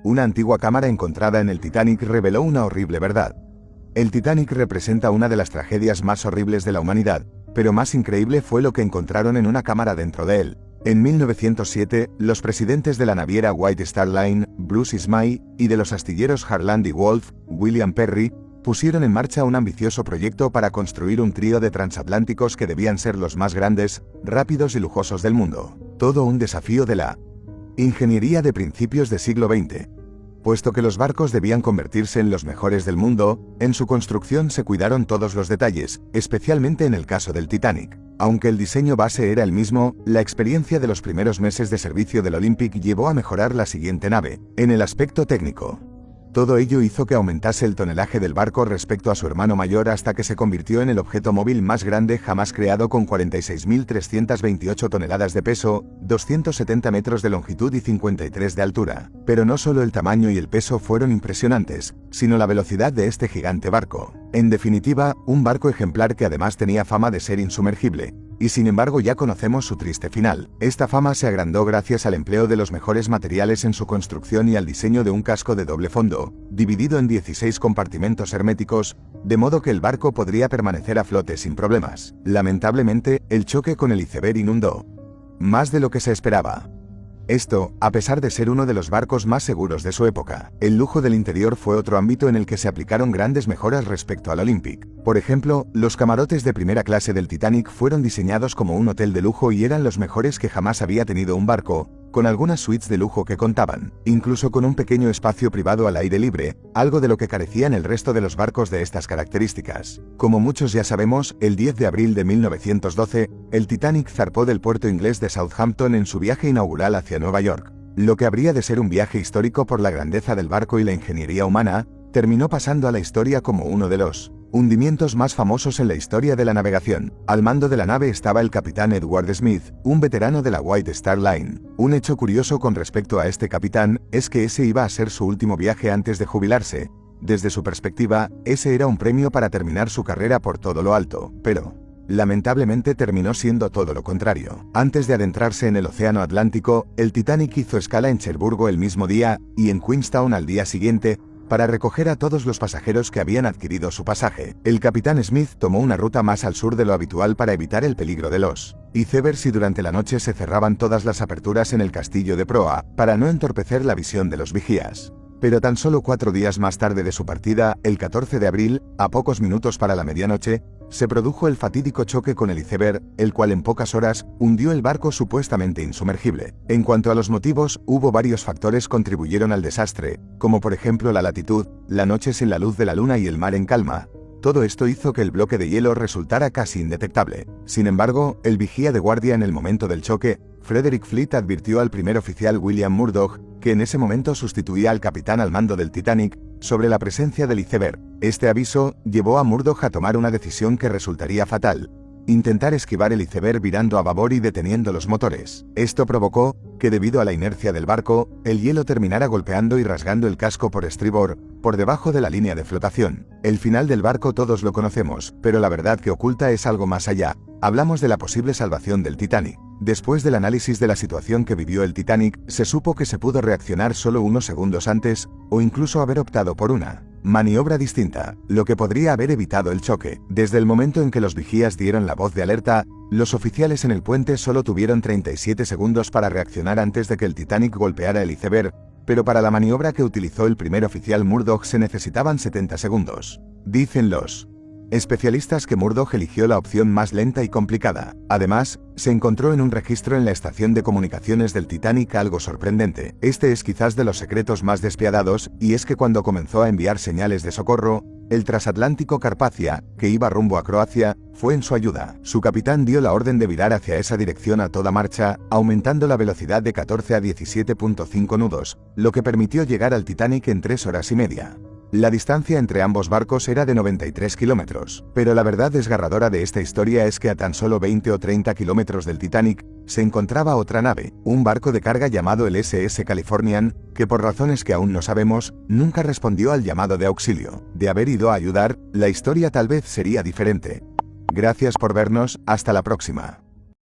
Una antigua cámara encontrada en el Titanic reveló una horrible verdad. El Titanic representa una de las tragedias más horribles de la humanidad, pero más increíble fue lo que encontraron en una cámara dentro de él. En 1907, los presidentes de la naviera White Star Line, Bruce Ismay, y de los astilleros Harland y Wolff, William Perry, pusieron en marcha un ambicioso proyecto para construir un trío de transatlánticos que debían ser los más grandes, rápidos y lujosos del mundo. Todo un desafío de la ingeniería de principios del siglo XX. Puesto que los barcos debían convertirse en los mejores del mundo, en su construcción se cuidaron todos los detalles, especialmente en el caso del Titanic. Aunque el diseño base era el mismo, la experiencia de los primeros meses de servicio del Olympic llevó a mejorar la siguiente nave, en el aspecto técnico. Todo ello hizo que aumentase el tonelaje del barco respecto a su hermano mayor hasta que se convirtió en el objeto móvil más grande jamás creado con 46.328 toneladas de peso, 270 metros de longitud y 53 de altura. Pero no solo el tamaño y el peso fueron impresionantes, sino la velocidad de este gigante barco. En definitiva, un barco ejemplar que además tenía fama de ser insumergible. Y sin embargo ya conocemos su triste final. Esta fama se agrandó gracias al empleo de los mejores materiales en su construcción y al diseño de un casco de doble fondo, dividido en 16 compartimentos herméticos, de modo que el barco podría permanecer a flote sin problemas. Lamentablemente, el choque con el iceberg inundó más de lo que se esperaba. Esto, a pesar de ser uno de los barcos más seguros de su época. El lujo del interior fue otro ámbito en el que se aplicaron grandes mejoras respecto al Olympic. Por ejemplo, los camarotes de primera clase del Titanic fueron diseñados como un hotel de lujo y eran los mejores que jamás había tenido un barco, con algunas suites de lujo que contaban, incluso con un pequeño espacio privado al aire libre, algo de lo que carecían el resto de los barcos de estas características. Como muchos ya sabemos, el 10 de abril de 1912, el Titanic zarpó del puerto inglés de Southampton en su viaje inaugural hacia Nueva York. Lo que habría de ser un viaje histórico por la grandeza del barco y la ingeniería humana, terminó pasando a la historia como uno de los hundimientos más famosos en la historia de la navegación. Al mando de la nave estaba el capitán Edward Smith, un veterano de la White Star Line. Un hecho curioso con respecto a este capitán es que ese iba a ser su último viaje antes de jubilarse. Desde su perspectiva, ese era un premio para terminar su carrera por todo lo alto, pero lamentablemente terminó siendo todo lo contrario. Antes de adentrarse en el Océano Atlántico, el Titanic hizo escala en Cherburgo el mismo día, y en Queenstown al día siguiente, para recoger a todos los pasajeros que habían adquirido su pasaje. El capitán Smith tomó una ruta más al sur de lo habitual para evitar el peligro de los icebergs y durante la noche se cerraban todas las aperturas en el castillo de proa, para no entorpecer la visión de los vigías. Pero tan solo 4 días más tarde de su partida, el 14 de abril, a pocos minutos para la medianoche, se produjo el fatídico choque con el iceberg, el cual en pocas horas hundió el barco supuestamente insumergible. En cuanto a los motivos, hubo varios factores contribuyeron al desastre, como por ejemplo la latitud, la noche sin la luz de la luna y el mar en calma. Todo esto hizo que el bloque de hielo resultara casi indetectable. Sin embargo, el vigía de guardia en el momento del choque, Frederick Fleet, advirtió al primer oficial William Murdoch, que en ese momento sustituía al capitán al mando del Titanic, sobre la presencia del iceberg. Este aviso llevó a Murdoch a tomar una decisión que resultaría fatal: intentar esquivar el iceberg virando a babor y deteniendo los motores. Esto provocó que, debido a la inercia del barco, el hielo terminara golpeando y rasgando el casco por estribor, por debajo de la línea de flotación. El final del barco todos lo conocemos, pero la verdad que oculta es algo más allá. Hablamos de la posible salvación del Titanic. Después del análisis de la situación que vivió el Titanic, se supo que se pudo reaccionar solo unos segundos antes, o incluso haber optado por una maniobra distinta, lo que podría haber evitado el choque. Desde el momento en que los vigías dieron la voz de alerta, los oficiales en el puente solo tuvieron 37 segundos para reaccionar antes de que el Titanic golpeara el iceberg, pero para la maniobra que utilizó el primer oficial Murdoch se necesitaban 70 segundos. Dicen los especialistas que Murdoch eligió la opción más lenta y complicada. Además, se encontró en un registro en la estación de comunicaciones del Titanic algo sorprendente. Este es quizás de los secretos más despiadados, y es que cuando comenzó a enviar señales de socorro, el transatlántico Carpathia, que iba rumbo a Croacia, fue en su ayuda. Su capitán dio la orden de virar hacia esa dirección a toda marcha, aumentando la velocidad de 14 a 17.5 nudos, lo que permitió llegar al Titanic en 3 horas y media. La distancia entre ambos barcos era de 93 kilómetros, pero la verdad desgarradora de esta historia es que a tan solo 20 o 30 kilómetros del Titanic, se encontraba otra nave, un barco de carga llamado el SS Californian, que por razones que aún no sabemos, nunca respondió al llamado de auxilio. De haber ido a ayudar, la historia tal vez sería diferente. Gracias por vernos, hasta la próxima.